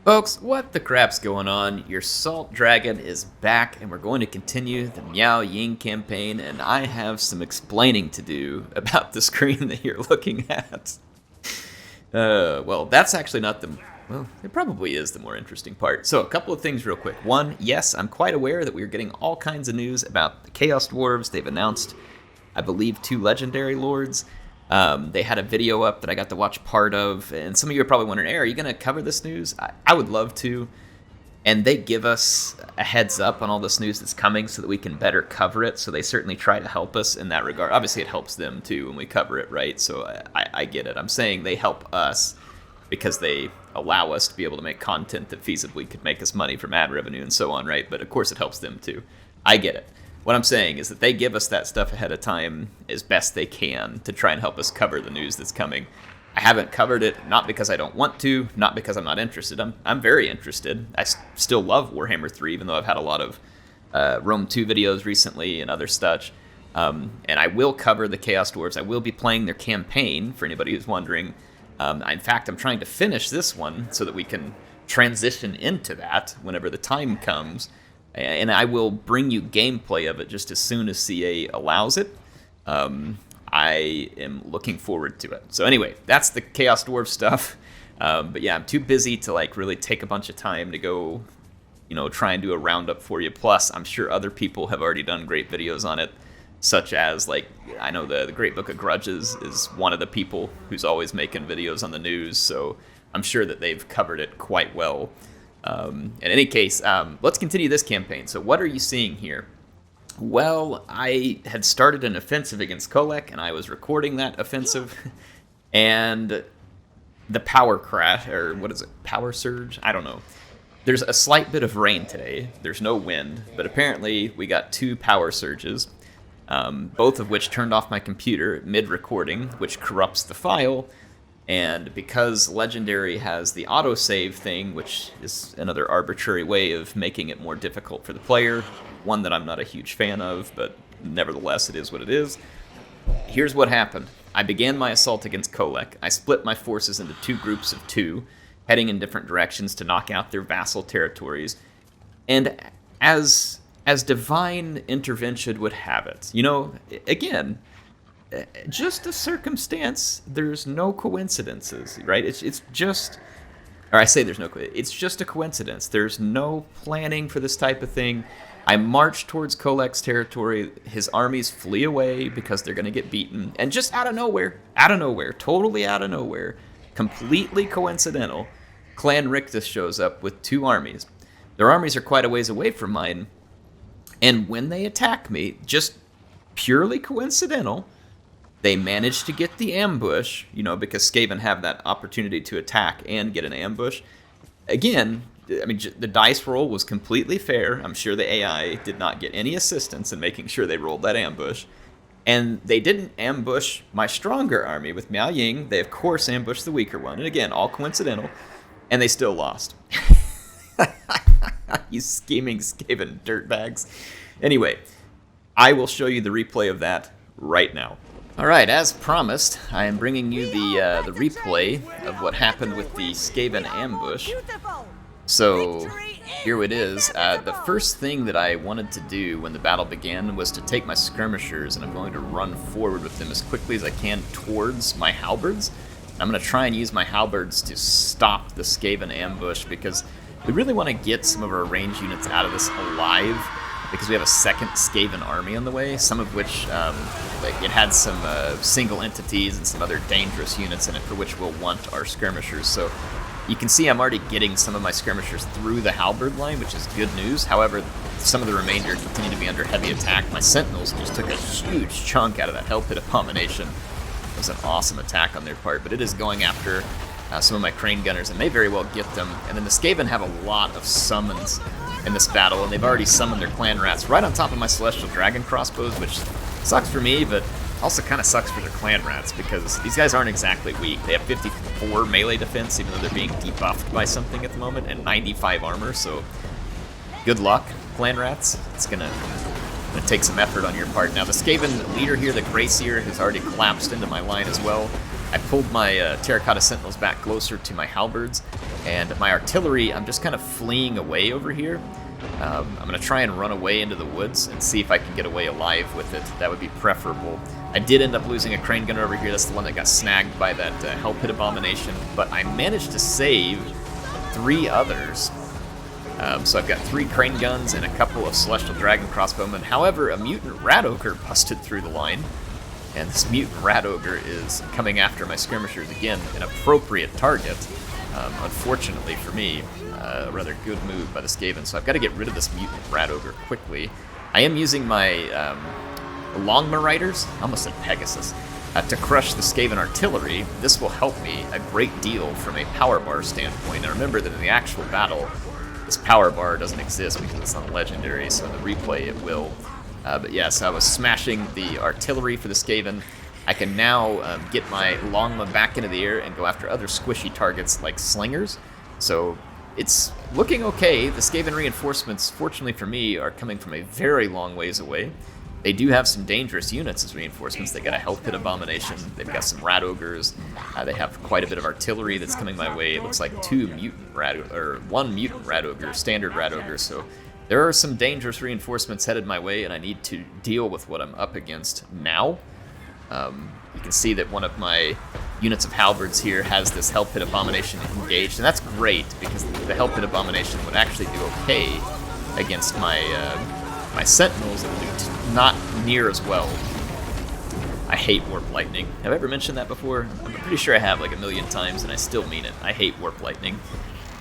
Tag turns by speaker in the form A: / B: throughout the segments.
A: Folks, what the crap's going on? Your Salt Dragon is back, and we're going to continue the Miao Ying campaign, and I have some explaining to do about the screen that you're looking at. Well, that's actually not the... Well, it probably is the more interesting part. So, a couple of things real quick. One, yes, I'm quite aware that we're getting all kinds of news about the Chaos Dwarves. They've announced, I believe, 2 Legendary Lords. They had a video up that I got to watch part of, and some of you are probably wondering, hey, are you going to cover this news? I would love to, and they give us a heads up on all this news that's coming so that we can better cover it, so they certainly try to help us in that regard. Obviously, it helps them, too, when we cover it, right? So I get it. I'm saying they help us because they allow us to be able to make content that feasibly could make us money from ad revenue and so on, right? But, of course, it helps them, too. I get it. What I'm saying is that they give us that stuff ahead of time as best they can to try and help us cover the news that's coming. I haven't covered it, not because I don't want to, not because I'm not interested. I'm very interested. I still love Warhammer 3, even though I've had a lot of Rome 2 videos recently and other stuff. And I will cover the Chaos Dwarves. I will be playing their campaign, for anybody who's wondering. In fact, I'm trying to finish this one so that we can transition into that whenever the time comes. And I will bring you gameplay of it just as soon as CA allows it. I am looking forward to it. So anyway, that's the Chaos Dwarf stuff. But yeah, I'm too busy to like really take a bunch of time to go, try and do a roundup for you. Plus, I'm sure other people have already done great videos on it, such as like I know the Great Book of Grudges is one of the people who's always making videos on the news. So I'm sure that they've covered it quite well. In any case, let's continue this campaign. So what are you seeing here? Well, I had started an offensive against Kholek, and I was recording that offensive, and the power crash, or what is it, power surge? I don't know. There's a slight bit of rain today. There's no wind, but apparently we got 2 power surges, both of which turned off my computer mid-recording, which corrupts the file. And because Legendary has the autosave thing, which is another arbitrary way of making it more difficult for the player, one that I'm not a huge fan of, but nevertheless it is what it is. Here's what happened. I began my assault against Kholek. I split my forces into 2 groups of 2, heading in different directions to knock out their vassal territories. And as divine intervention would have it, again, just a circumstance. There's no coincidences, right? It's just, or I say there's no, it's just a coincidence. There's no planning for this type of thing. I march towards Kholek's territory. His armies flee away because they're going to get beaten. And just out of nowhere, totally out of nowhere, completely coincidental, Clan Rictus shows up with 2 armies. Their armies are quite a ways away from mine. And when they attack me, just purely coincidental, they managed to get the ambush, because Skaven have that opportunity to attack and get an ambush. Again, I mean, the dice roll was completely fair. I'm sure the AI did not get any assistance in making sure they rolled that ambush. And they didn't ambush my stronger army with Miao Ying. They, of course, ambushed the weaker one. And again, all coincidental. And they still lost. You scheming Skaven dirtbags. Anyway, I will show you the replay of that right now. Alright, as promised, I am bringing you the replay of what happened with the Skaven ambush. So, here it is. The first thing that I wanted to do when the battle began was to take my skirmishers, and I'm going to run forward with them as quickly as I can towards my halberds. I'm going to try and use my halberds to stop the Skaven ambush, because we really want to get some of our range units out of this alive, because we have a second Skaven army on the way, some of which, it had some single entities and some other dangerous units in it for which we'll want our skirmishers. So you can see I'm already getting some of my skirmishers through the halberd line, which is good news. However, some of the remainder continue to be under heavy attack. My sentinels just took a huge chunk out of that Hell Pit Abomination. It was an awesome attack on their part, but it is going after some of my crane gunners and may very well get them. And then the Skaven have a lot of summons in this battle, and they've already summoned their clan rats right on top of my Celestial Dragon crossbows, which sucks for me, but also kind of sucks for their clan rats, because these guys aren't exactly weak. They have 54 melee defense, even though they're being debuffed by something at the moment, and 95 armor, so good luck, clan rats. It's gonna take some effort on your part. Now, the Skaven leader here, the Grayseer, has already collapsed into my line as well. I pulled my Terracotta Sentinels back closer to my halberds, and my artillery, I'm just kind of fleeing away over here. I'm going to try and run away into the woods and see if I can get away alive with it. That would be preferable. I did end up losing a crane gunner over here. That's the one that got snagged by that Hell Pit Abomination, but I managed to save 3 others. So I've got 3 crane guns and a couple of Celestial Dragon crossbowmen. However, a Mutant Rat Ogre busted through the line, and this Mutant Rat Ogre is coming after my skirmishers again, an appropriate target. Unfortunately for me, a rather good move by the Skaven, so I've got to get rid of this Mutant Rat Ogre quickly. I am using my Longma Riders, almost said Pegasus, to crush the Skaven artillery. This will help me a great deal from a power bar standpoint. And remember that in the actual battle, this power bar doesn't exist because it's not legendary, so in the replay it will. But yeah, so I was smashing the artillery for the Skaven. I can now get my Longma back into the air and go after other squishy targets like slingers. So it's looking okay. The Skaven reinforcements, fortunately for me, are coming from a very long ways away. They do have some dangerous units as reinforcements. They got a Hell Pit Abomination. They've got some Rat Ogres. They have quite a bit of artillery that's coming my way. It looks like 2 mutant Rat or 1 mutant Rat Ogre, standard Rat Ogre. So there are some dangerous reinforcements headed my way, and I need to deal with what I'm up against now. You can see that one of my units of halberds here has this Hell Pit Abomination engaged, and that's great because the Hell Pit Abomination would actually do okay against my my Sentinels. It would do not near as well. I hate Warp Lightning. Have I ever mentioned that before? I'm pretty sure I have like a million times, and I still mean it. I hate Warp Lightning.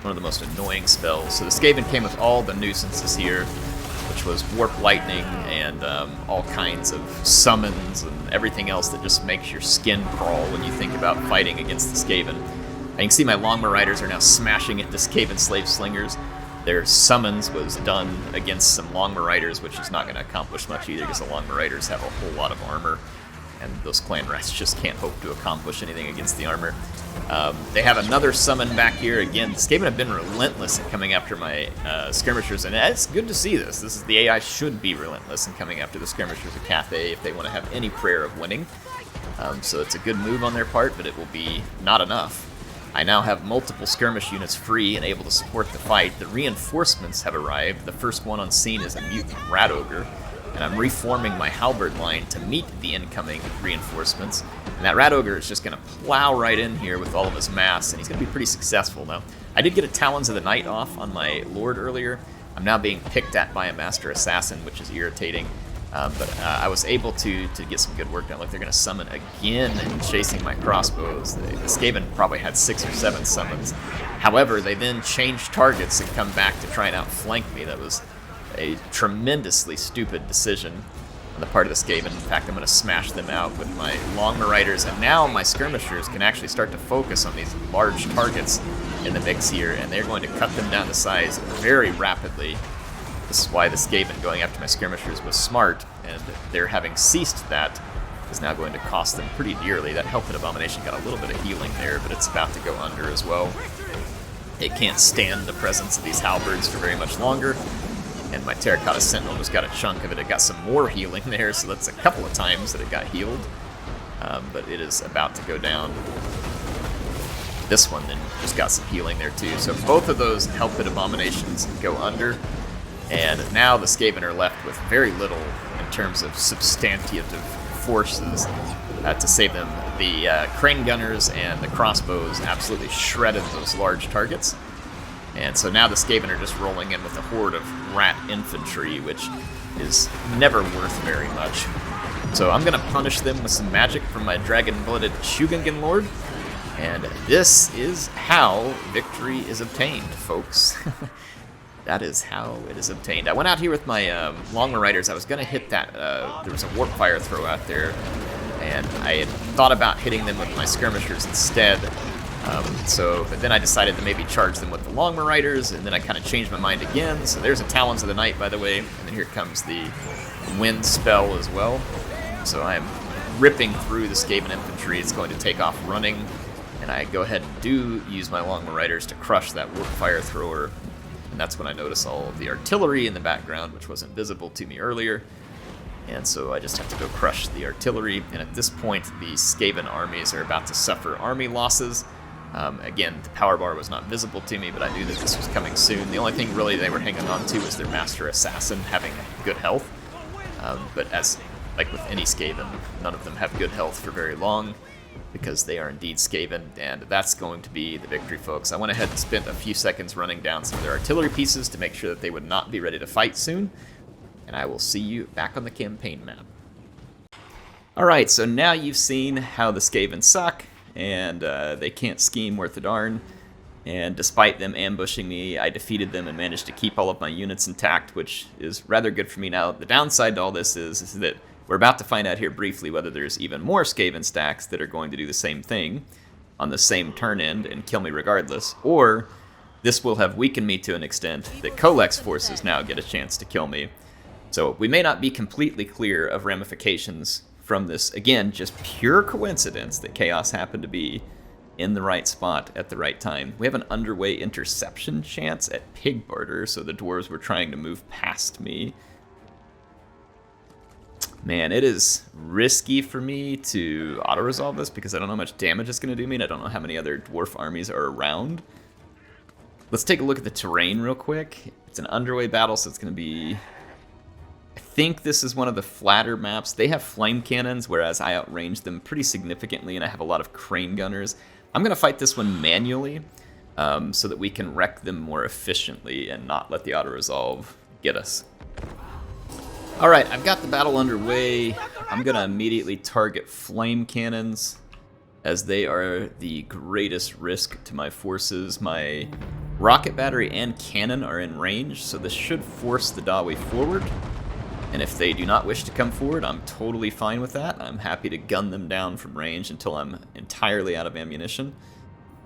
A: One of the most annoying spells. So the Skaven came with all the nuisances here, which was Warp Lightning and all kinds of summons and everything else that just makes your skin crawl when you think about fighting against the Skaven. And you can see my Longma Riders are now smashing into Skaven Slave Slingers. Their summons was done against some Longma Riders, which is not going to accomplish much either because the Longma Riders have a whole lot of armor, and those clan rats just can't hope to accomplish anything against the armor. They have another summon back here. Again, the Skaven have been relentless in coming after my skirmishers, and it's good to see this. This is the AI should be relentless in coming after the skirmishers of Cathay if they want to have any prayer of winning. So it's a good move on their part, but it will be not enough. I now have multiple skirmish units free and able to support the fight. The reinforcements have arrived. The first one on scene is a Mutant Rat Ogre, and I'm reforming my halberd line to meet the incoming reinforcements. And that Rat Ogre is just going to plow right in here with all of his mass, and he's going to be pretty successful now. I did get a Talons of the Night off on my Lord earlier. I'm now being picked at by a Master Assassin, which is irritating. But I was able to get some good work done. Look, they're going to summon again and chasing my crossbows. The Skaven probably had 6 or 7 summons. However, they then changed targets and come back to try and outflank me. That was a tremendously stupid decision on the part of the Skaven. In fact, I'm going to smash them out with my Longma Riders, and now my skirmishers can actually start to focus on these large targets in the mix here, and they're going to cut them down to size very rapidly. This is why the Skaven going after my skirmishers was smart, and their having ceased that is now going to cost them pretty dearly. That Hell Pit Abomination got a little bit of healing there, but it's about to go under as well. It can't stand the presence of these halberds for very much longer, and my Terracotta Sentinel just got a chunk of it. It got some more healing there, so that's a couple of times that it got healed, but it is about to go down. This one then just got some healing there too, so both of those Hell Pit Abominations go under. And now the Skaven are left with very little in terms of substantive forces to save them. The crane gunners and the crossbows absolutely shredded those large targets. And so now the Skaven are just rolling in with a horde of rat infantry, which is never worth very much. So I'm going to punish them with some magic from my dragon-blooded Shugengen Lord. And this is how victory is obtained, folks. That is how it is obtained. I went out here with my Longma Riders. I was going to hit that. There was a Warp Fire throw out there, and I had thought about hitting them with my skirmishers instead. But then I decided to maybe charge them with the Longma Riders, and then I kind of changed my mind again. So there's a Talons of the Night, by the way, and then here comes the Wind spell as well. So I'm ripping through the Skaven infantry. It's going to take off running, and I go ahead and do use my Longma Riders to crush that Warp Fire thrower. And that's when I notice all of the artillery in the background, which wasn't visible to me earlier. And so I just have to go crush the artillery, and at this point the Skaven armies are about to suffer army losses. Again, the power bar was not visible to me, but I knew that this was coming soon. The only thing really they were hanging on to was their Master Assassin having good health. But as like with any Skaven, none of them have good health for very long, because they are indeed Skaven, and that's going to be the victory, folks. I went ahead and spent a few seconds running down some of their artillery pieces to make sure that they would not be ready to fight soon, and I will see you back on the campaign map. Alright, so now you've seen how the Skaven suck, and they can't scheme worth a darn, and despite them ambushing me, I defeated them and managed to keep all of my units intact, which is rather good for me. Now, the downside to all this is that we're about to find out here briefly whether there's even more Skaven stacks that are going to do the same thing on the same turn end and kill me regardless, or this will have weakened me to an extent that Kholek's forces now get a chance to kill me. So we may not be completely clear of ramifications from this, again, just pure coincidence that Chaos happened to be in the right spot at the right time. We have an underway interception chance at Pig Barter, so the dwarves were trying to move past me. Man, it is risky for me to auto-resolve this because I don't know how much damage it's going to do me, and I don't know how many other dwarf armies are around. Let's take a look at the terrain real quick. It's an underway battle, so it's going to be... I think this is one of the flatter maps. They have flame cannons, whereas I outrange them pretty significantly, and I have a lot of crane gunners. I'm going to fight this one manually, so that we can wreck them more efficiently and not let the auto-resolve get us. Alright, I've got the battle underway. I'm going to immediately target flame cannons, as they are the greatest risk to my forces. My rocket battery and cannon are in range, so this should force the Dawi forward. And if they do not wish to come forward, I'm totally fine with that. I'm happy to gun them down from range until I'm entirely out of ammunition.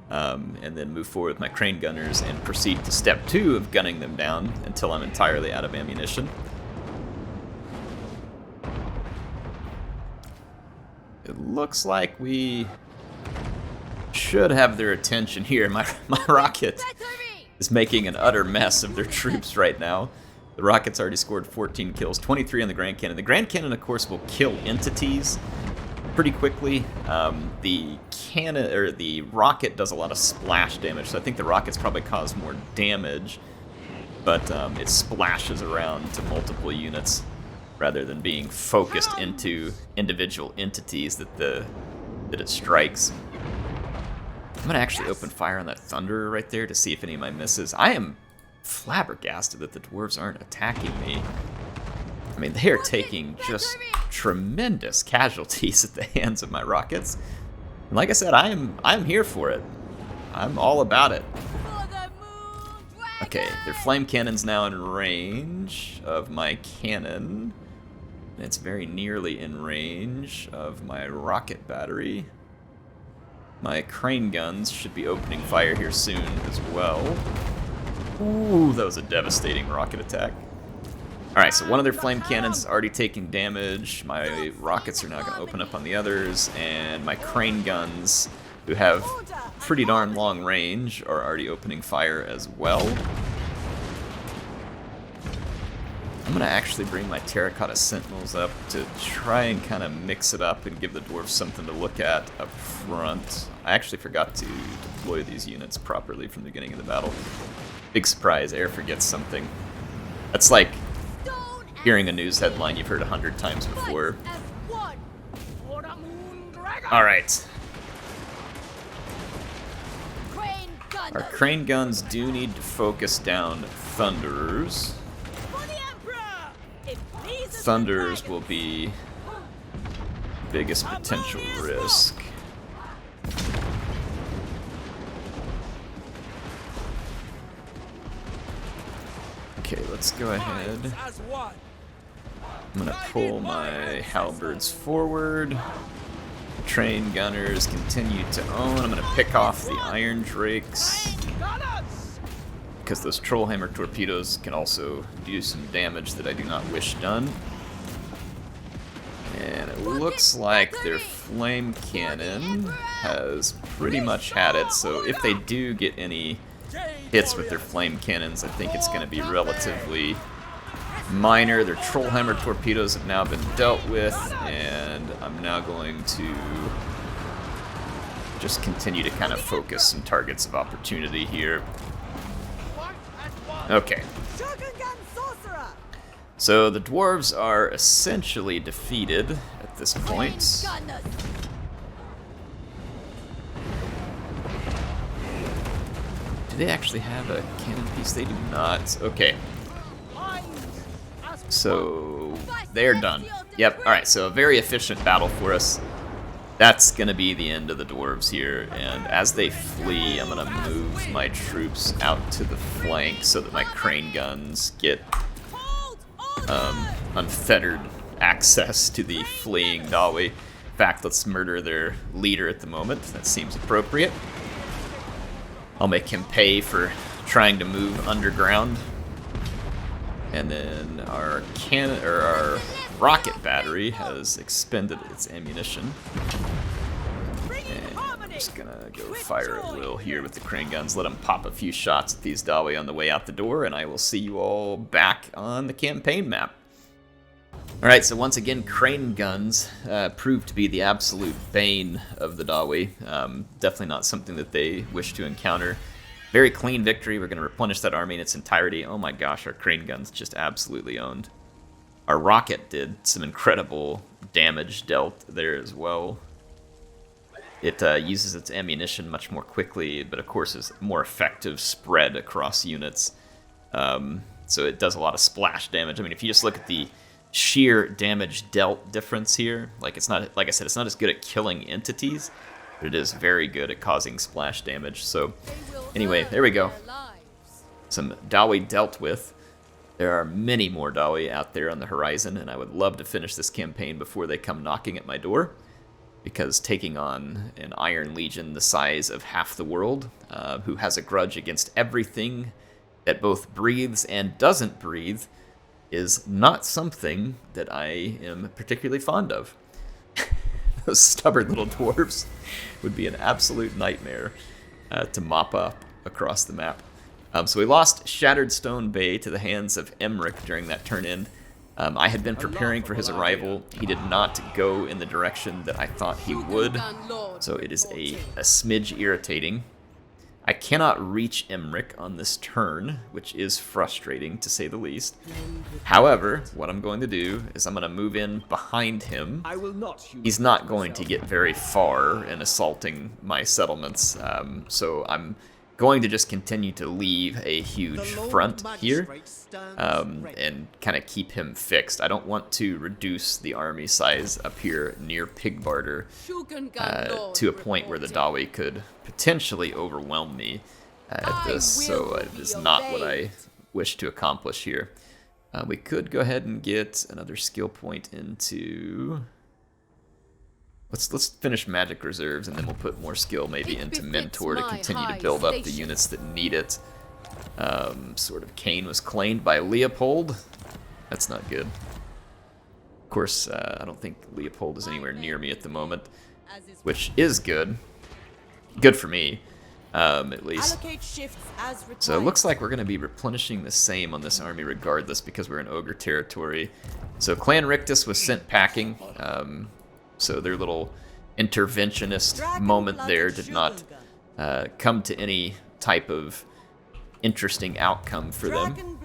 A: And then move forward with my crane gunners and proceed to step 2 of gunning them down until I'm entirely out of ammunition. It looks like we should have their attention here. My rocket is making an utter mess of their troops right now. The rocket's already scored 14 kills, 23 on the Grand Cannon. The Grand Cannon, of course, will kill entities pretty quickly. The cannon or the rocket does a lot of splash damage, so I think the rockets probably cause more damage, but it splashes around to multiple units rather than being focused into individual entities that it strikes. I'm gonna actually open fire on that Thunderer right there to see if any of my misses. I am flabbergasted that the dwarves aren't attacking me. I mean, they are taking just tremendous casualties at the hands of my rockets. And like I said, I'm here for it. I'm all about it. Okay, their flame cannon's now in range of my cannon. And it's very nearly in range of my rocket battery. My crane guns should be opening fire here soon as well. Ooh, that was a devastating rocket attack. Alright, so one of their flame cannons is already taking damage. My rockets are now going to open up on the others, and my crane guns, who have pretty darn long range, are already opening fire as well. I'm going to actually bring my Terracotta Sentinels up to try and kind of mix it up and give the dwarves something to look at up front. I actually forgot to deploy these units properly from the beginning of the battle. Big surprise, Air forgets something. That's like hearing a news headline you've heard 100 times before. Alright. Our crane guns do need to focus down Thunderers. Thunderers will be biggest potential risk. Okay, let's go ahead. I'm gonna pull my halberds forward. Train gunners continue to own. I'm gonna pick off the iron drakes, because those trollhammer torpedoes can also do some damage that I do not wish done. And it looks like their flame cannon has pretty much had it, so if they do get any hits with their flame cannons, I think it's going to be relatively minor. Their Trollhammer torpedoes have now been dealt with, and I'm now going to just continue to kind of focus some targets of opportunity here. Okay. So the dwarves are essentially defeated at this point. Do they actually have a cannon piece? They do not. Okay. So they're done. Yep. Alright, so a very efficient battle for us. That's going to be the end of the dwarves here, and as they flee, I'm going to move my troops out to the flank so that my crane guns get unfettered access to the fleeing Dawi. In fact, let's murder their leader at the moment. That seems appropriate. I'll make him pay for trying to move underground. And then our rocket battery has expended its ammunition. And I'm just gonna go fire at will here with the crane guns. Let them pop a few shots at these Dawi on the way out the door, and I will see you all back on the campaign map. Alright, so once again, crane guns proved to be the absolute bane of the Dawi. Definitely not something that they wish to encounter. Very clean victory. We're going to replenish that army in its entirety. Oh my gosh, our crane guns just absolutely owned. Our rocket did some incredible damage dealt there as well. It uses its ammunition much more quickly, but of course is more effective spread across units. So it does a lot of splash damage. I mean, if you just look at the sheer damage dealt difference here, it's not, like I said, it's not as good at killing entities, but it is very good at causing splash damage. So anyway, there we go. Some Dawi dealt with. There are many more Dawi out there on the horizon, and I would love to finish this campaign before they come knocking at my door, because taking on an Iron Legion the size of half the world, who has a grudge against everything that both breathes and doesn't breathe, is not something that I am particularly fond of. Those stubborn little dwarves would be an absolute nightmare to mop up across the map. So we lost Shattered Stone Bay to the hands of Emmerich during that turn-in. I had been preparing for his arrival. He did not go in the direction that I thought he would, so it is a smidge irritating. I cannot reach Emmerich on this turn, which is frustrating to say the least. However, what I'm going to do is I'm going to move in behind him. He's not going to get very far in assaulting my settlements, so I'm going to just continue to leave a huge front here and kind of keep him fixed. I don't want to reduce the army size up here near Pigbarter to a point where the Dawi could potentially overwhelm me at this, so it is not what I wish to accomplish here. We could go ahead and get another skill point into... Let's finish Magic Reserves, and then we'll put more skill maybe into Mentor to continue to build up the units that need it. Sword of Cain was claimed by Leopold. That's not good. Of course, I don't think Leopold is anywhere near me at the moment, which is good. Good for me, at least. So it looks like we're going to be replenishing the same on this army regardless, because we're in Ogre territory. So Clan Rictus was sent packing. So their little interventionist moment there did not come to any type of interesting outcome for them.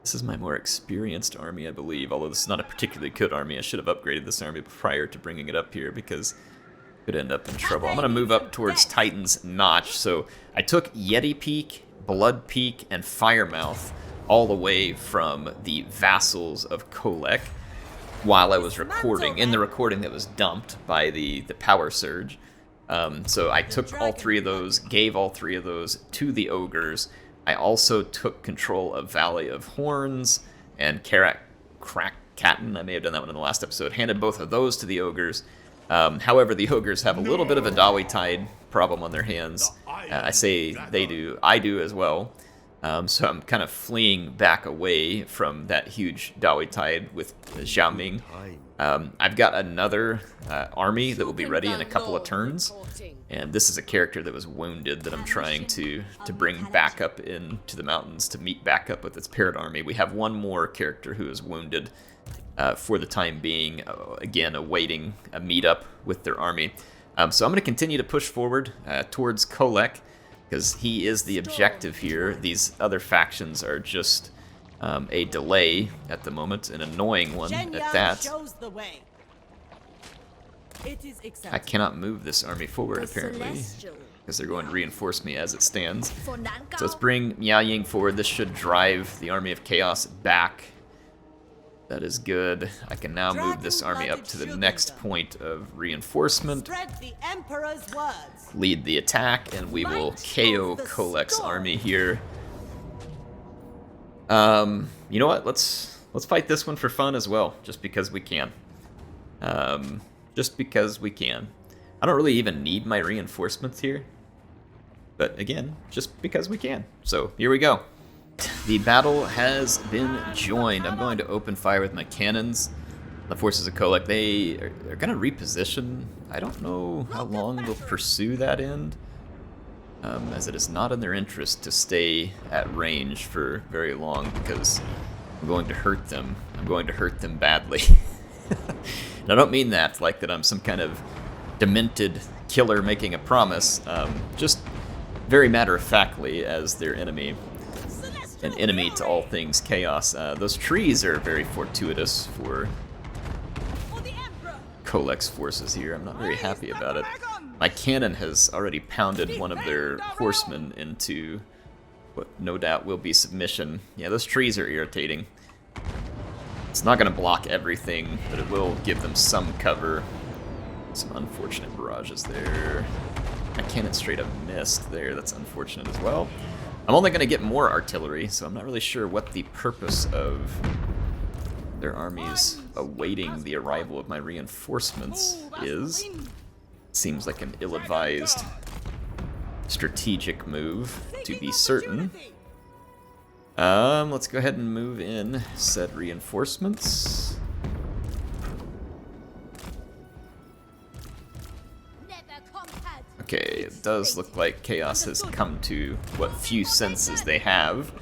A: This is my more experienced army, I believe, although this is not a particularly good army. I should have upgraded this army prior to bringing it up here, because it could end up in trouble. I'm going to move up towards Titan's Notch. So I took Yeti Peak, Blood Peak, and Firemouth all the way from the vassals of Kholek, while I was recording, in the recording that was dumped by the power surge. So I took all three of those, gave all three of those to the ogres. I also took control of Valley of Horns and Krakkatten. I may have done that one in the last episode. Handed both of those to the ogres. However, the ogres have a little bit of a Dawi Tide problem on their hands. I say they do, I do as well. So I'm kind of fleeing back away from that huge Dawi Tide with Xiao Ming. I've got another army that will be ready in a couple of turns, and this is a character that was wounded that I'm trying to bring back up into the mountains to meet back up with its parrot army. We have one more character who is wounded for the time being, again awaiting a meetup with their army. So I'm going to continue to push forward towards Kholek, because he is the objective here. These other factions are just a delay at the moment, an annoying one at that. I cannot move this army forward, apparently, because they're going to reinforce me as it stands. So let's bring Miao Ying forward. This should drive the army of chaos back. That is good. I can now move this army up to the next point of reinforcement, lead the attack, and we will KO Kholek's army here. You know what? Let's fight this one for fun as well, just because we can. Just because we can. I don't really even need my reinforcements here, but again, just because we can. So here we go. The battle has been joined. I'm going to open fire with my cannons. The forces of Kholek, they're going to reposition. I don't know how long they'll pursue that end, as it is not in their interest to stay at range for very long, because I'm going to hurt them. I'm going to hurt them badly. And I don't mean that like that I'm some kind of demented killer making a promise, just very matter-of-factly as their enemy. An enemy to all things chaos. Those trees are very fortuitous for Kholek's forces here. I'm not very happy about it. My cannon has already pounded one of their horsemen into what no doubt will be submission. Yeah, those trees are irritating. It's not going to block everything, but it will give them some cover. Some unfortunate barrages there. My cannon straight up missed there. That's unfortunate as well. I'm only going to get more artillery, so I'm not really sure what the purpose of their armies awaiting the arrival of my reinforcements is. Seems like an ill-advised strategic move, to be certain. Let's go ahead and move in said reinforcements. Okay, it does look like Chaos has come to what few senses they have,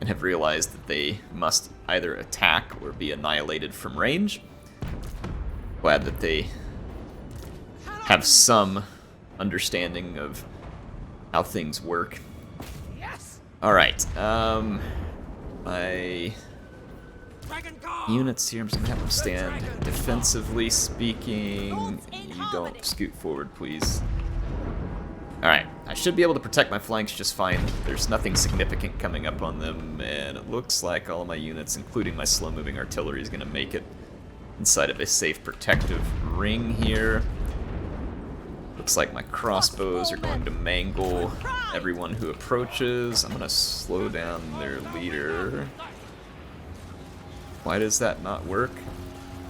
A: and have realized that they must either attack or be annihilated from range. Glad that they have some understanding of how things work. Alright, my units here, I'm just gonna have them stand defensively speaking. You don't scoot forward, please. Alright, I should be able to protect my flanks just fine. There's nothing significant coming up on them, and it looks like all of my units, including my slow-moving artillery, is going to make it inside of a safe protective ring here. Looks like my crossbows are going to mangle everyone who approaches. I'm going to slow down their leader. Why does that not work?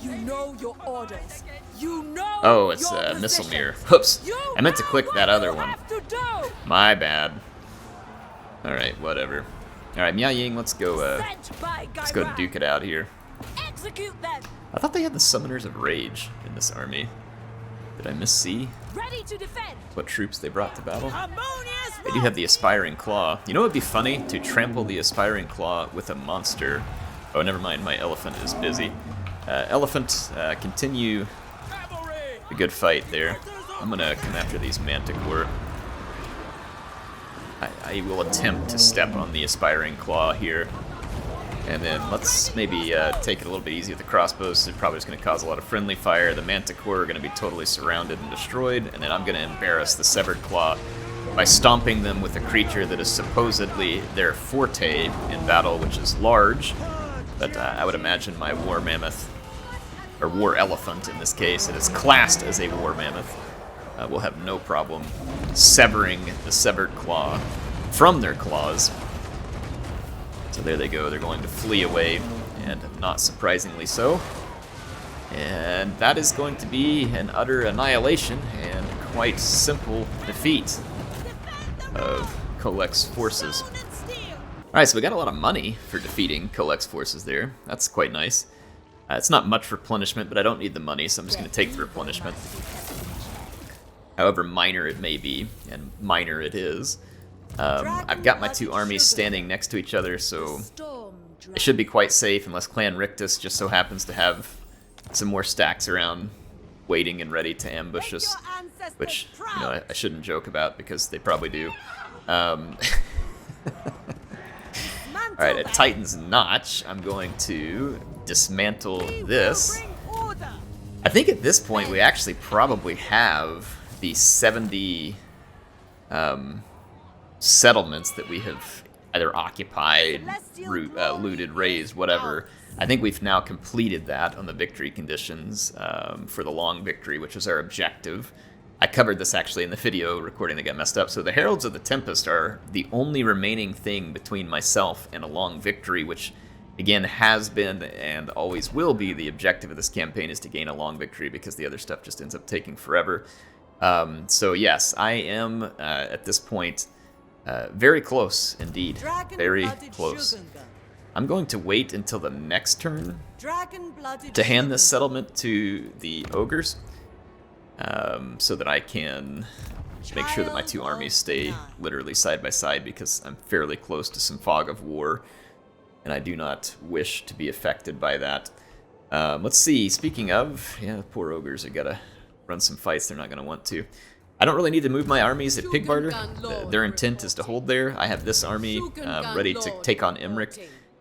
B: You know your orders. You know.
A: Oh, it's missile mirror. Oops. I meant to click that other one. My bad. All right, whatever. All right, Miao Ying, let's go duke it out here.
B: Execute them.
A: I thought they had the Summoners of Rage in this army. Did I missee
B: Ready to defend.
A: what troops they brought to battle? They do have the Aspiring Claw. You know what would be funny? To trample the Aspiring Claw with a monster. Oh, never mind, my elephant is busy. Elephant, continue a good fight there. I'm gonna come after these Manticore. I will attempt to step on the Aspiring Claw here. And then let's maybe take it a little bit easy with the crossbows. They're probably just going to cause a lot of friendly fire. The Manticore are going to be totally surrounded and destroyed. And then I'm going to embarrass the Severed Claw by stomping them with a creature that is supposedly their forte in battle, which is large. But I would imagine my War Mammoth, or War Elephant in this case, it is classed as a War Mammoth, will have no problem severing the Severed Claw from their claws. So there they go, they're going to flee away, and not surprisingly so. And that is going to be an utter annihilation and quite simple defeat of Kholek's forces. Alright, so we got a lot of money for defeating Kholek's forces there. That's quite nice. It's not much replenishment, but I don't need the money, so I'm just going to take the replenishment. However minor it may be, and minor it is. I've got my 2 armies standing next to each other, so it should be quite safe, unless Clan Rictus just so happens to have some more stacks around waiting and ready to ambush us, which, you know, I shouldn't joke about, because they probably do. Alright, at Titan's Notch, I'm going to dismantle this. I think at this point we actually probably have the 70 settlements that we have either occupied, looted, razed, whatever. I think we've now completed that on the victory conditions for the long victory, which was our objective. I covered this actually in the video recording that got messed up. So the Heralds of the Tempest are the only remaining thing between myself and a long victory, which again has been and always will be the objective of this campaign, is to gain a long victory, because the other stuff just ends up taking forever. So yes, I am at this point very close indeed, very close. I'm going to wait until the next turn to hand this settlement to the ogres, so that I can make sure that my 2 armies stay literally side by side, because I'm fairly close to some fog of war, and I do not wish to be affected by that. Let's see, speaking of, yeah, the poor ogres are gotta run some fights they're not gonna want to. I don't really need to move my armies at Pig Barter. Their intent is to hold there. I have this army ready to take on Imric.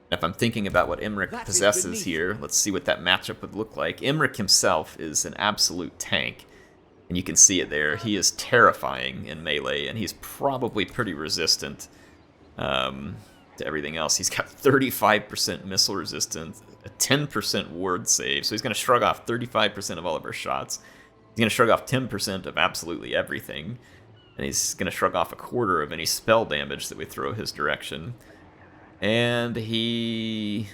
A: And if I'm thinking about what Imric possesses here, let's see what that matchup would look like. Imric himself is an absolute tank, and you can see it there. He is terrifying in melee, and he's probably pretty resistant to everything else. He's got 35% missile resistance, a 10% ward save, so he's going to shrug off 35% of all of our shots. He's going to shrug off 10% of absolutely everything, and he's going to shrug off a quarter of any spell damage that we throw his direction. And he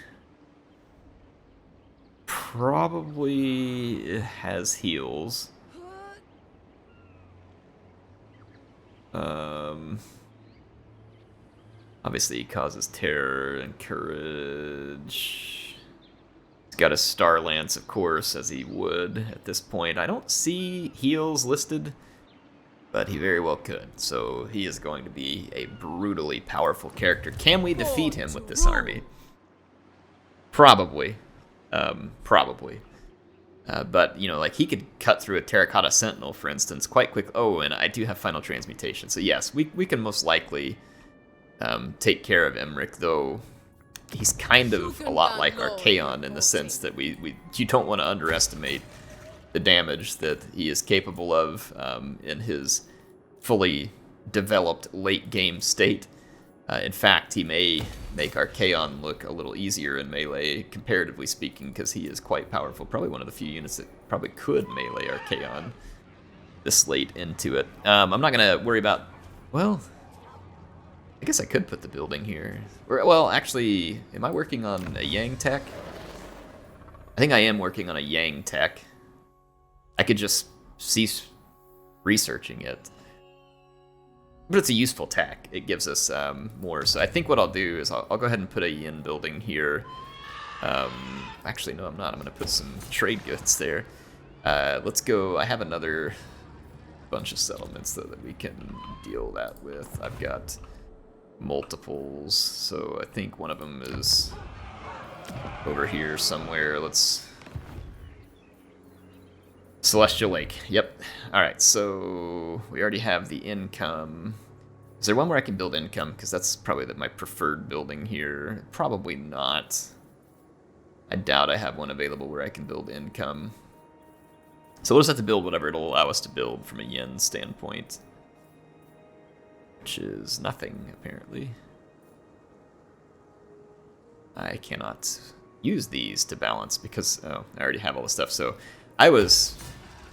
A: probably has heals. Obviously he causes terror and courage. He's got a Star Lance, of course, as he would at this point. I don't see heals listed, but he very well could. So he is going to be a brutally powerful character. Can we defeat him with this army? Probably. Probably. But, you know, like, he could cut through a Terracotta Sentinel, for instance, quite quick. Oh, and I do have Final Transmutation. So yes, we can most likely take care of Imric, though he's kind of a lot like Archaon in the sense that you don't want to underestimate the damage that he is capable of in his fully developed late-game state. In fact, he may make Archaon look a little easier in melee, comparatively speaking, because he is quite powerful. Probably one of the few units that probably could melee Archaon this late into it. I'm not going to worry about... Well, I guess I could put the building here. Well, actually, am I working on a Yang tech? I think I am working on a Yang tech. I could just cease researching it. But it's a useful tech. It gives us more. So I think what I'll do is I'll go ahead and put a yin building here. Actually, no, I'm not. I'm going to put some trade goods there. Let's go. I have another bunch of settlements, though, that we can deal that with. I've got multiples. So I think one of them is over here somewhere. Let's... Celestial Lake. Yep. Alright, so we already have the income. Is there one where I can build income? Because that's probably my preferred building here. Probably not. I doubt I have one available where I can build income. So we'll just have to build whatever it'll allow us to build from a yen standpoint. Which is nothing, apparently. I cannot use these to balance because, oh, I already have all the stuff. So I was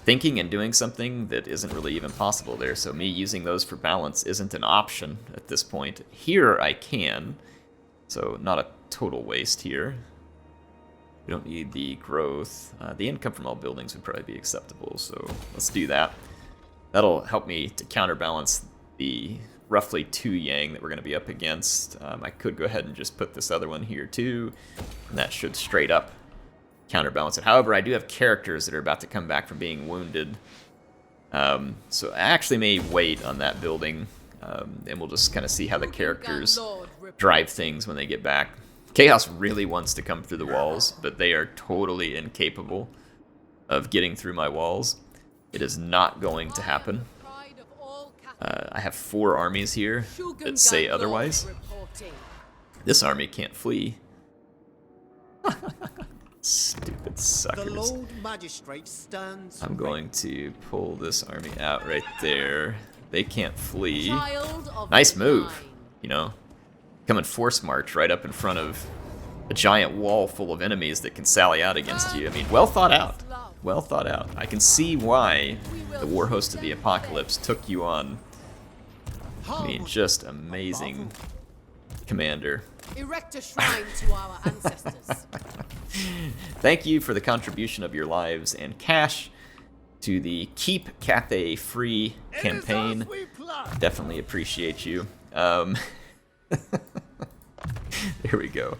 A: thinking and doing something that isn't really even possible there, so me using those for balance isn't an option at this point. Here I can, so not a total waste here. We don't need the growth. The income from all buildings would probably be acceptable, so let's do that. That'll help me to counterbalance the roughly 2 yang that we're going to be up against. I could go ahead and just put this other one here too, and that should straight up counterbalance it. However, I do have characters that are about to come back from being wounded. So I actually may wait on that building, and we'll just kind of see how the characters drive things when they get back. Chaos really wants to come through the walls, but they are totally incapable of getting through my walls. It is not going to happen. I have 4 armies here that say otherwise. This army can't flee. Stupid suckers.
C: The Lord Magistrate stands.
A: I'm going to pull this army out right there. They can't flee. Nice move, you know. Come and force march right up in front of a giant wall full of enemies that can sally out against you. I mean, well thought out. Well thought out. I can see why the War Host of the Apocalypse took you on. I mean, just amazing commander.
B: Erect a shrine to our ancestors.
A: Thank you for the contribution of your lives and cash to the Keep Cathay Free campaign. Definitely appreciate you. There we go.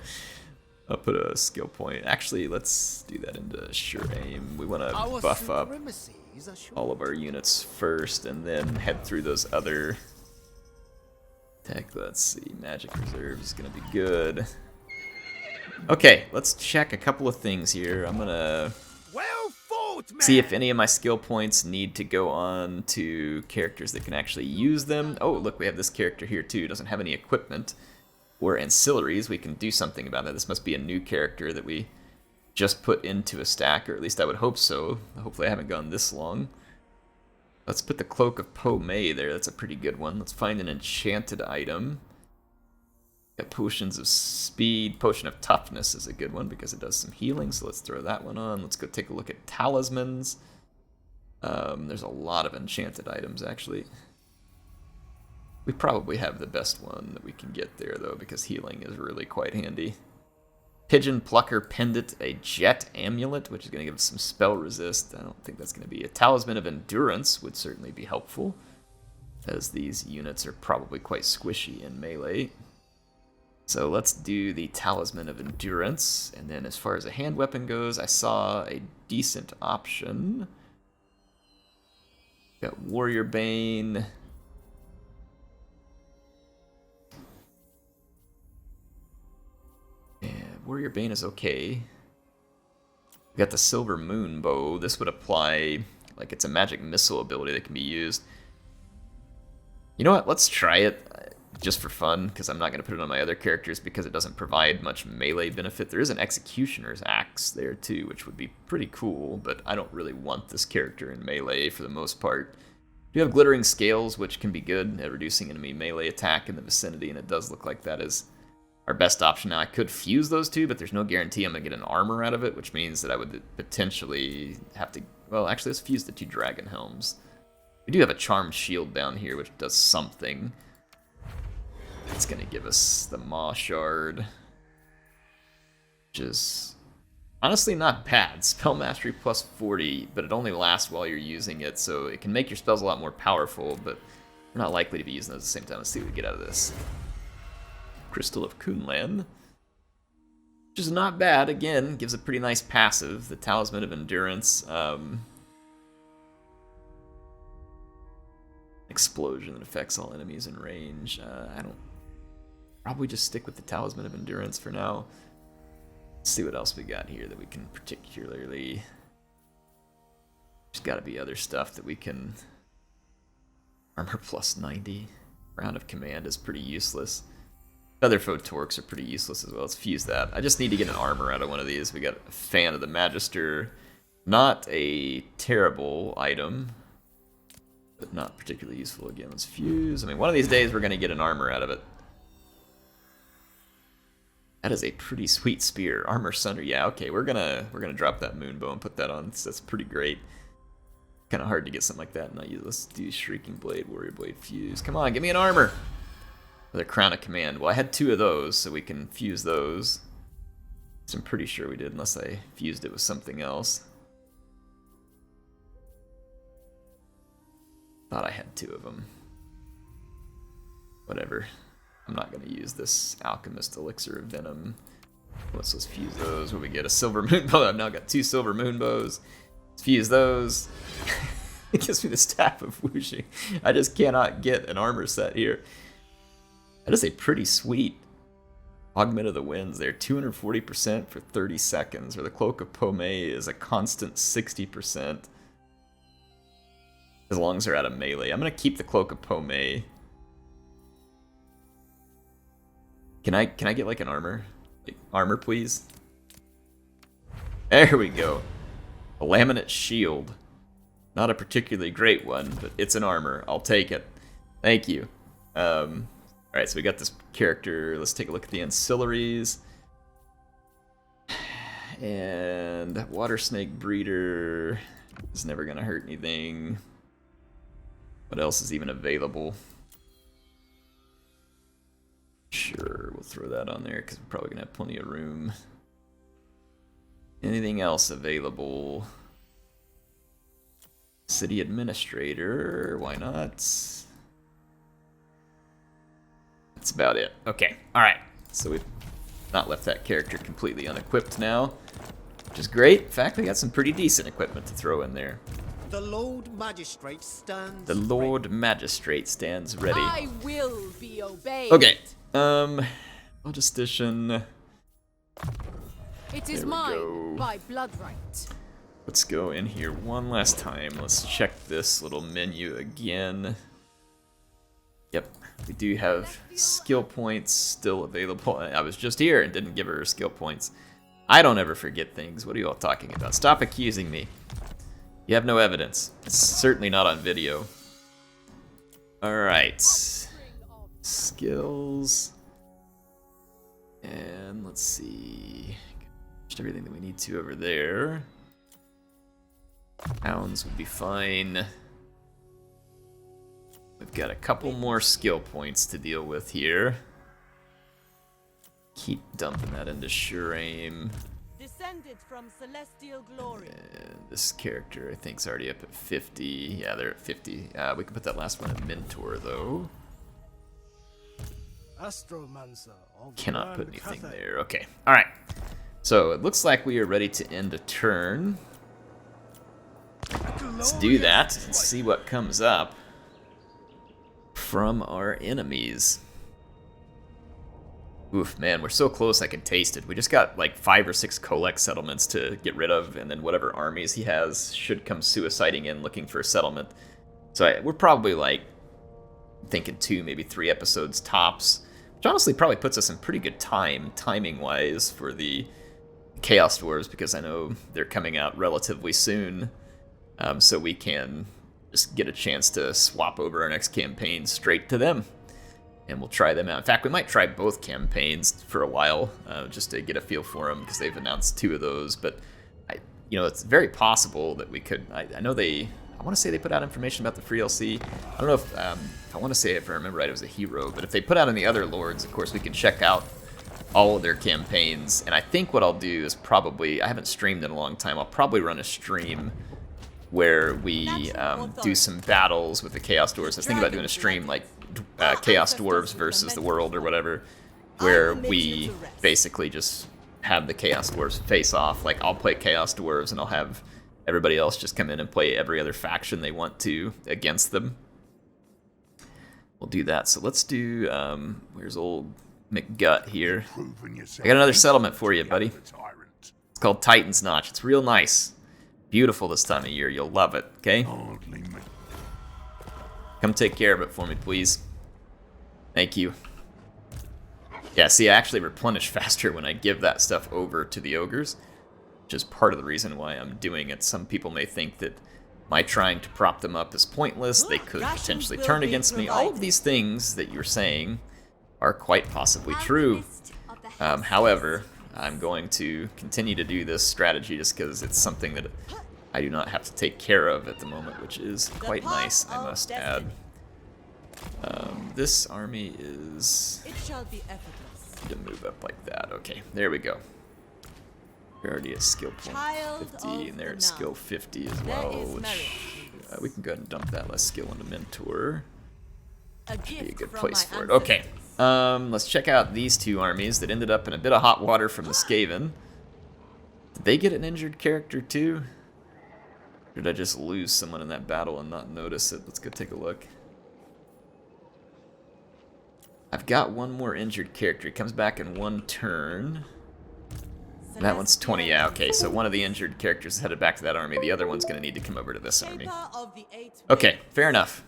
A: I'll put a skill point. Actually, let's do that into sure aim. We want to buff up all of our units first and then head through those other tech. Let's see. Magic Reserve is going to be good. Okay, let's check a couple of things here. I'm going to see if any of my skill points need to go on to characters that can actually use them. Oh, look, we have this character here too. Doesn't have any equipment or ancillaries. We can do something about that. This must be a new character that we just put into a stack, or at least I would hope so. Hopefully I haven't gone this long. Let's put the Cloak of Po Mei there. That's a pretty good one. Let's find an enchanted item. Got Potions of Speed. Potion of Toughness is a good one because it does some healing, so let's throw that one on. Let's go take a look at Talismans. There's a lot of enchanted items, actually. We probably have the best one that we can get there, though, because healing is really quite handy. Pigeon Plucker Pendant, a Jet Amulet, which is going to give us some spell resist. I don't think that's going to be a Talisman of Endurance, would certainly be helpful, as these units are probably quite squishy in melee. So let's do the Talisman of Endurance, and then as far as a hand weapon goes, I saw a decent option. Got Warrior Bane. Warrior Bane is okay. We got the Silver Moon Bow. This would apply, like it's a magic missile ability that can be used. You know what? Let's try it just for fun, because I'm not going to put it on my other characters because it doesn't provide much melee benefit. There is an Executioner's Axe there too, which would be pretty cool, but I don't really want this character in melee for the most part. We have Glittering Scales, which can be good at reducing enemy melee attack in the vicinity, and it does look like that is our best option. Now, I could fuse those two, but there's no guarantee I'm going to get an armor out of it, which means that I would potentially have to... Well, actually, let's fuse the 2 Dragon Helms. We do have a Charmed Shield down here, which does something. It's going to give us the Maw Shard, which is honestly not bad. Spell Mastery plus 40, but it only lasts while you're using it, so it can make your spells a lot more powerful, but we're not likely to be using those at the same time. Let's see what we get out of this. Crystal of Kunlan, which is not bad. Again, gives a pretty nice passive. The Talisman of Endurance. Explosion that affects all enemies in range. I don't... Probably just stick with the Talisman of Endurance for now. Let's see what else we got here that we can particularly... There's got to be other stuff that we can... Armor plus 90. Round of Command is pretty useless. Featherfoe Torques are pretty useless as well. Let's fuse that. I just need to get an armor out of one of these. We got a Fan of the Magister. Not a terrible item, but not particularly useful. Again, let's fuse. I mean, one of these days we're going to get an armor out of it. That is a pretty sweet spear. Armor Sunder. Yeah, okay, we're gonna drop that Moonbow and put that on. That's pretty great. Kind of hard to get something like that. Let's do Shrieking Blade, Warrior Blade, fuse. Come on, give me an armor. With a Crown of Command. Well, I had 2 of those, so we can fuse those. So I'm pretty sure we did, unless I fused it with something else. Thought I had 2 of them. Whatever. I'm not going to use this Alchemist Elixir of Venom. Let's fuse those. What we get? A silver moon bow. I've now got 2 silver moon bows. Let's fuse those. It gives me the staff of whooshing. I just cannot get an armor set here. That is a pretty sweet augment of the winds there. 240% for 30 seconds. Or the cloak of Pomei is a constant 60%. As long as they're out of melee. I'm gonna keep the cloak of Pomei. Can I get like an armor? Like, armor, please. There we go. A laminate shield. Not a particularly great one, but it's an armor. I'll take it. Thank you. Alright, so we got this character. Let's take a look at the ancillaries. And water snake breeder is never gonna hurt anything. What else is even available? Sure, we'll throw that on there because we're probably gonna have plenty of room. Anything else available? City administrator, why not? That's about it. Okay, alright. So we've not left that character completely unequipped now, which is great. In fact, we got some pretty decent equipment to throw in there.
C: The Lord Magistrate stands
A: The Lord Magistrate stands ready.
B: I will be obeyed.
A: Okay, Logistician.
B: It is
A: There we
B: mine
A: go.
B: by blood right.
A: Let's go in here one last time. Let's check this little menu again. Yep, we do have skill points still available. I was just here and didn't give her skill points. I don't ever forget things. What are you all talking about? Stop accusing me. You have no evidence. It's certainly not on video. Alright. Skills. And let's see. Just everything that we need to over there. Hounds would be fine. We've got a couple more skill points to deal with here. Keep dumping that into Sure Aim.
B: Descended from celestial glory.
A: And this character, I think, is already up at 50. Yeah, they're at 50. We can put that last one in Mentor, though.
D: Astromancer of
A: Cannot put
D: Grand
A: anything
D: Cathay.
A: there. Okay. All right. So it looks like we are ready to end a turn. Let's do that and see what comes up from our enemies. Oof, man, we're so close I can taste it. We just got like 5 or 6 Kholek settlements to get rid of, and then whatever armies he has should come suiciding in looking for a settlement. So we're probably like thinking 2, maybe 3 episodes tops, which honestly probably puts us in pretty good timing-wise for the Chaos Dwarves, because I know they're coming out relatively soon, so we can just get a chance to swap over our next campaign straight to them. And we'll try them out. In fact, we might try both campaigns for a while, just to get a feel for them, because they've announced 2 of those. But it's very possible that we could. I know I want to say they put out information about the free LC. I don't know if I want to say, if I remember right, it was a hero. But if they put out any other lords, of course, we can check out all of their campaigns. And I think what I'll do is probably, I haven't streamed in a long time. I'll probably run a stream where we do some battles with the Chaos Dwarves. I was thinking about doing a stream like Chaos Dwarves versus the world or whatever, where we basically just have the Chaos Dwarves face off. Like, I'll play Chaos Dwarves and I'll have everybody else just come in and play every other faction they want to against them. We'll do that. So let's do, where's old McGut here? I got another settlement for you, buddy. It's called Titan's Notch. It's real nice. Beautiful this time of year. You'll love it, okay? Come take care of it for me, please. Thank you. Yeah, see, I actually replenish faster when I give that stuff over to the ogres, which is part of the reason why I'm doing it. Some people may think that my trying to prop them up is pointless. They could potentially turn against me. All of these things that you're saying are quite possibly true. However, I'm going to continue to do this strategy just because it's something that I do not have to take care of at the moment, which is quite nice, I must add. This army is
B: It shall be effortless.
A: to move up like that. Okay, there we go. We're already at skill point 50, and they're at skill 50 as well, which we can go ahead and dump that less skill into Mentor. Should be a good place for it. Okay, Let's check out these two armies that ended up in a bit of hot water from the Skaven. Did they get an injured character too? Or did I just lose someone in that battle and not notice it? Let's go take a look. I've got one more injured character. He comes back in one turn. And that one's 20. Yeah, okay, so one of the injured characters is headed back to that army. The other one's going to need to come over to this army. Okay, fair enough.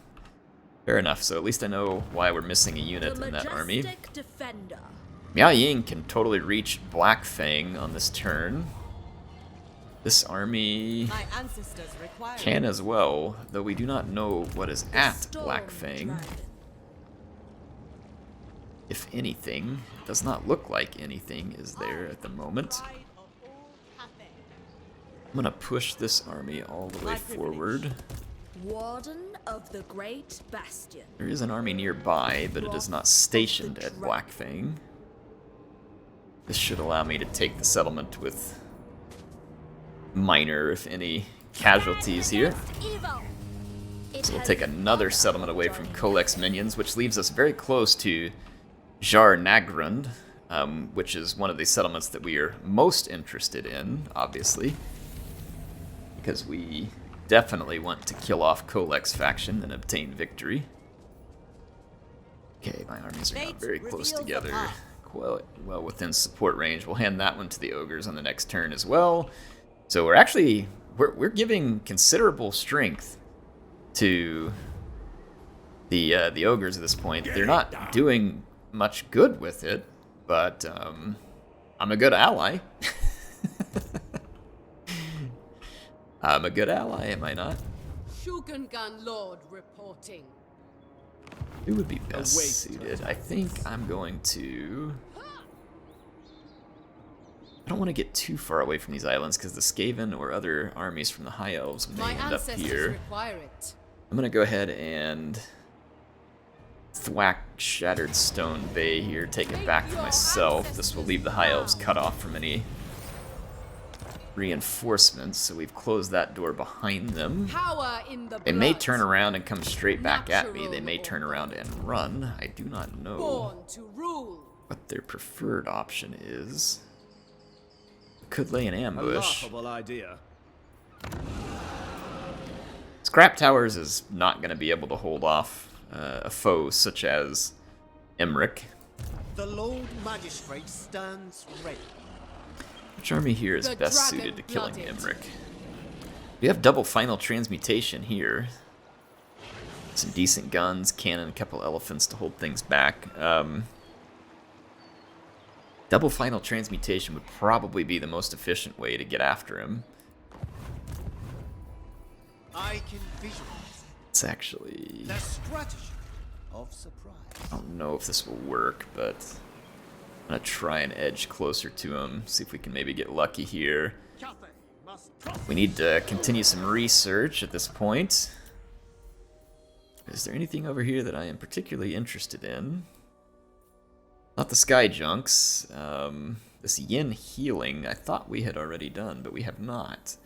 A: Fair enough, so at least I know why we're missing a unit in that army. Miao Ying can totally reach Black Fang on this turn. This army can as well, though we do not know what is at Black Fang. If anything, it does not look like anything is there at the moment. I'm gonna push this army all the way forward.
B: Warden of the Great Bastion.
A: There is an army nearby, but it is not stationed at Black Fang. This should allow me to take the settlement with minor, if any, casualties here. So we'll take another settlement away from Kholek's minions, which leaves us very close to Jar Nagrund, which is one of the settlements that we are most interested in, obviously, because we definitely want to kill off Kholek's faction and obtain victory. Okay, my armies are now very close together, well within support range. We'll hand that one to the ogres on the next turn as well. So we're actually we're giving considerable strength to the ogres at this point. They're not doing much good with it, but I'm a good ally. I'm a good ally, am I not?
B: Shugengan Lord reporting.
A: Who would be best suited? I think I'm going to... I don't want to get too far away from these islands because the Skaven or other armies from the High Elves may end up here. I'm going to go ahead and thwack Shattered Stone Bay here, take it back for myself. This will leave the High Elves cut off from any reinforcements, so we've closed that door behind them. They may turn around and come straight back at me. They may turn around and run. I do not know what their preferred option is. Could lay an ambush. Scrap Towers is not going to be able to hold off a foe such as Emmerich.
C: The Lord Magistrate stands ready.
A: Which army here is best suited to killing Emmerich? We have double final transmutation here. Some decent guns, cannon, a couple elephants to hold things back. Double final transmutation would probably be the most efficient way to get after him.
C: I can visualize
A: It's actually...
C: the strategy of surprise.
A: I don't know if this will work, but I'm gonna try and edge closer to him, see if we can maybe get lucky here. We need to continue some research at this point. Is there anything over here that I am particularly interested in? Not the sky junks. This yin healing I thought we had already done, but we have not.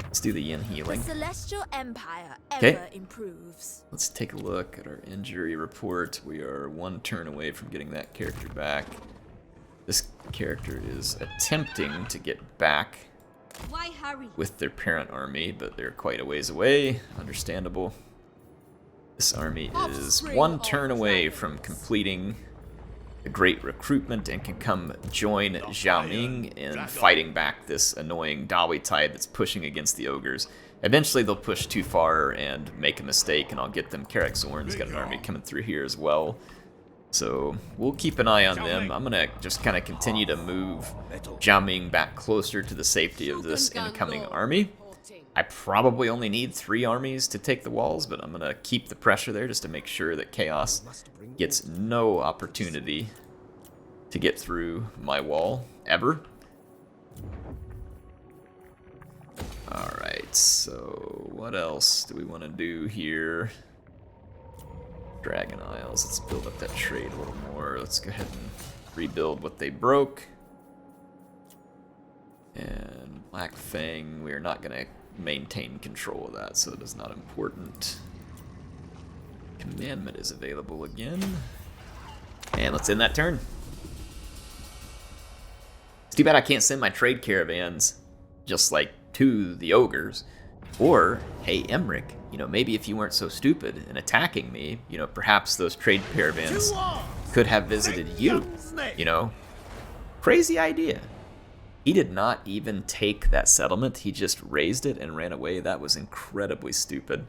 A: Let's do the yin healing.
B: The Celestial Empire ever improves.
A: Let's take a look at our injury report. We are one turn away from getting that character back. This character is attempting to get back
B: Why hurry?
A: with their parent army, but they're quite a ways away. Understandable. This army is one turn away from completing the great recruitment and can come join Zhao Ming in fighting back this annoying Dawi tide that's pushing against the ogres. Eventually they'll push too far and make a mistake, and I'll get them. Karak Zorn's got an army coming through here as well. So we'll keep an eye on them. I'm going to just kind of continue to move Zhao Ming back closer to the safety of this incoming army. I probably only need 3 armies to take the walls, but I'm going to keep the pressure there just to make sure that Chaos gets no opportunity to get through my wall, ever. Alright, so what else do we want to do here? Dragon Isles, let's build up that trade a little more. Let's go ahead and rebuild what they broke. And Black Fang, we're not going to maintain control of that, so it is not important. Commandment is available again. And let's end that turn. It's too bad I can't send my trade caravans just like to the ogres. Or, hey, Emmerich, you know, maybe if you weren't so stupid in attacking me, you know, perhaps those trade caravans could have visited you, you know? Crazy idea. He did not even take that settlement, he just raised it and ran away. That was incredibly stupid.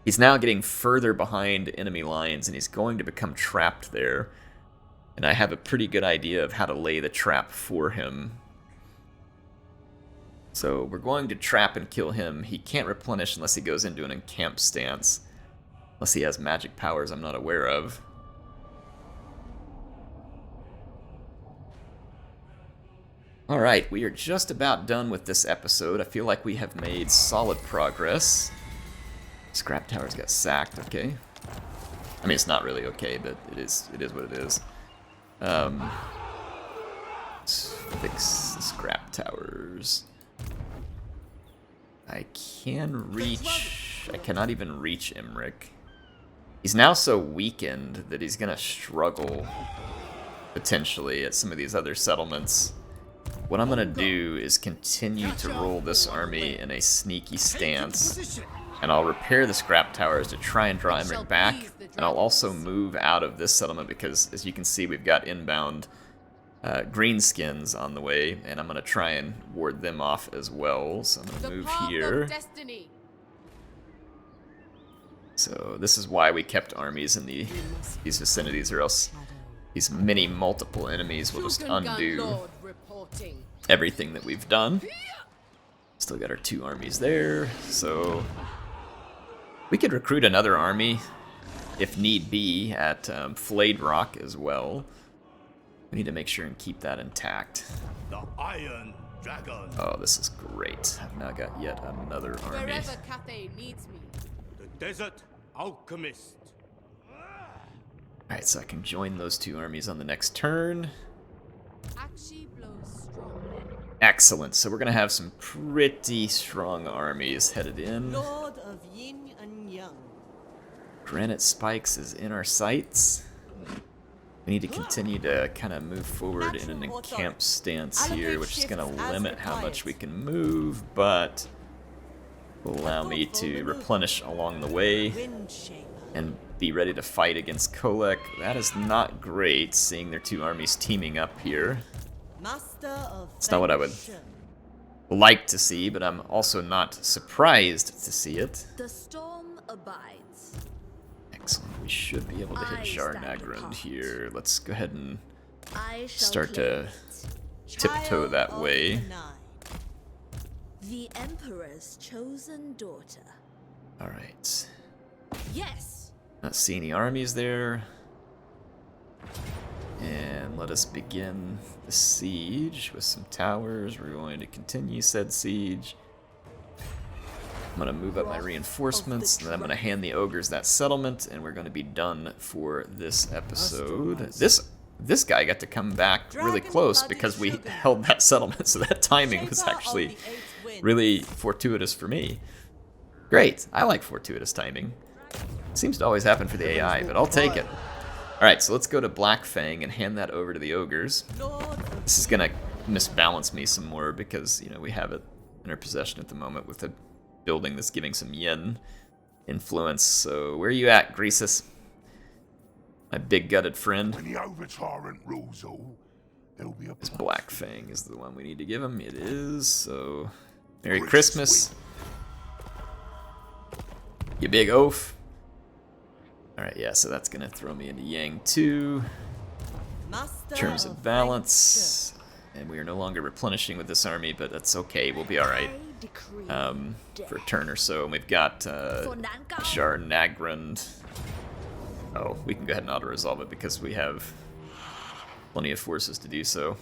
A: He's now getting further behind enemy lines, and he's going to become trapped there. And I have a pretty good idea of how to lay the trap for him. So we're going to trap and kill him. He can't replenish unless he goes into an encamp stance. Unless he has magic powers I'm not aware of. Alright, we are just about done with this episode. I feel like we have made solid progress. Scrap Towers got sacked, okay. I mean, it's not really okay, but it is what it is. Let's fix the Scrap Towers. I cannot even reach Emmerich. He's now so weakened that he's gonna struggle, potentially, at some of these other settlements. What I'm gonna do is continue to roll this army in a sneaky stance, and I'll repair the Scrap Towers to try and draw Emmerich back, and I'll also move out of this settlement because, as you can see, we've got inbound greenskins on the way, and I'm going to try and ward them off as well. So I'm going to move here. So this is why we kept armies in these vicinities, or else these many multiple enemies will just undo everything that we've done. Still got our 2 armies there, so we could recruit another army if need be at Flayed Rock as well. We need to make sure and keep that intact.
C: The Iron Dragon.
A: Oh, this is great. I've now got yet another army.
B: Wherever Cathay needs me.
C: The Desert Alchemist.
A: Alright, so I can join those 2 armies on the next turn.
B: Actually blows strong.
A: Excellent. So we're going to have some pretty strong armies headed in.
C: Lord of Yin and Yang.
A: Granite Spikes is in our sights. We need to continue to kind of move forward in an encamp stance here, which is going to limit how much we can move, but will allow me to replenish along the way and be ready to fight against Kholek. That is not great, seeing their 2 armies teaming up here. It's not what I would like to see, but I'm also not surprised to see it.
B: The storm abides.
A: Excellent. We should be able to hit Jarnagrund here. Let's go ahead and start to tiptoe that way.
B: The Emperor's chosen daughter.
A: Alright.
B: Yes.
A: Not see any armies there. And let us begin the siege with some towers. We're going to continue said siege. I'm going to move up my reinforcements, and then I'm going to hand the ogres that settlement, and we're going to be done for this episode. This guy got to come back really close because we held that settlement, so that timing was actually really fortuitous for me. Great, I like fortuitous timing. Seems to always happen for the AI, but I'll take it. Alright, so let's go to Black Fang and hand that over to the ogres. This is going to misbalance me some more because, you know, we have it in our possession at the moment with a building that's giving some yen influence. So where are you at, Greasus? My big gutted friend.
D: When the over-tyrant rules all, there'll be a
A: This Black Fang is the one we need to give him. It is, so Merry Christmas. You big oaf. Alright, yeah, so that's gonna throw me into Yang 2. In terms of balance. And we are no longer replenishing with this army, but that's okay, we'll be alright. For a turn or so. And we've got Jarnagrund. Oh, we can go ahead and auto-resolve it because we have plenty of forces to do so.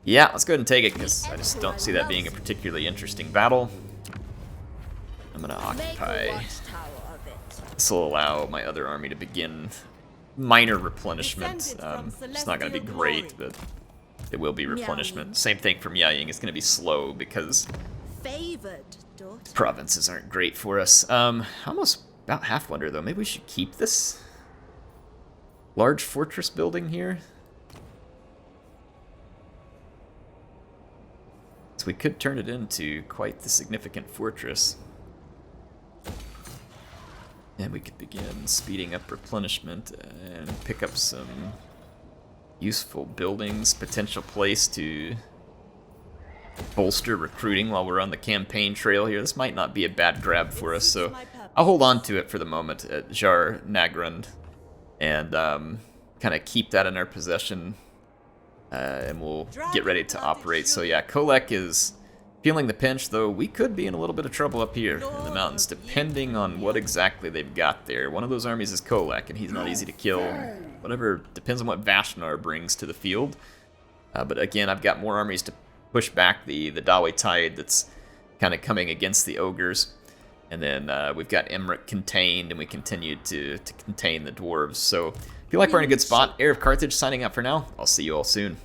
A: Yeah, let's go ahead and take it because I just don't see that being a particularly interesting battle. I'm going to occupy. This will allow my other army to begin minor replenishment. It's not going to be great, but it will be replenishment. Same thing for Miao Ying. It's going to be slow because provinces aren't great for us. Almost about half wonder though. Maybe we should keep this. large fortress building here. So we could turn it into quite the significant fortress. And we could begin speeding up replenishment and pick up some useful buildings, potential place to bolster recruiting while we're on the campaign trail here. This might not be a bad grab for us, so I'll hold on to it for the moment at Jar Nagrand and kind of keep that in our possession, and we'll get ready to operate. So yeah, Kholek is feeling the pinch, though we could be in a little bit of trouble up here in the mountains, depending on what exactly they've got there. One of those armies is Kholek, and he's not easy to kill. Whatever, depends on what Vashnar brings to the field. But again, I've got more armies to push back the Dawe Tide that's kind of coming against the ogres. And then we've got Emmerich contained, and we continue to contain the dwarves. So I feel like we're in a good spot. HeirofCarthage signing out for now. I'll see you all soon.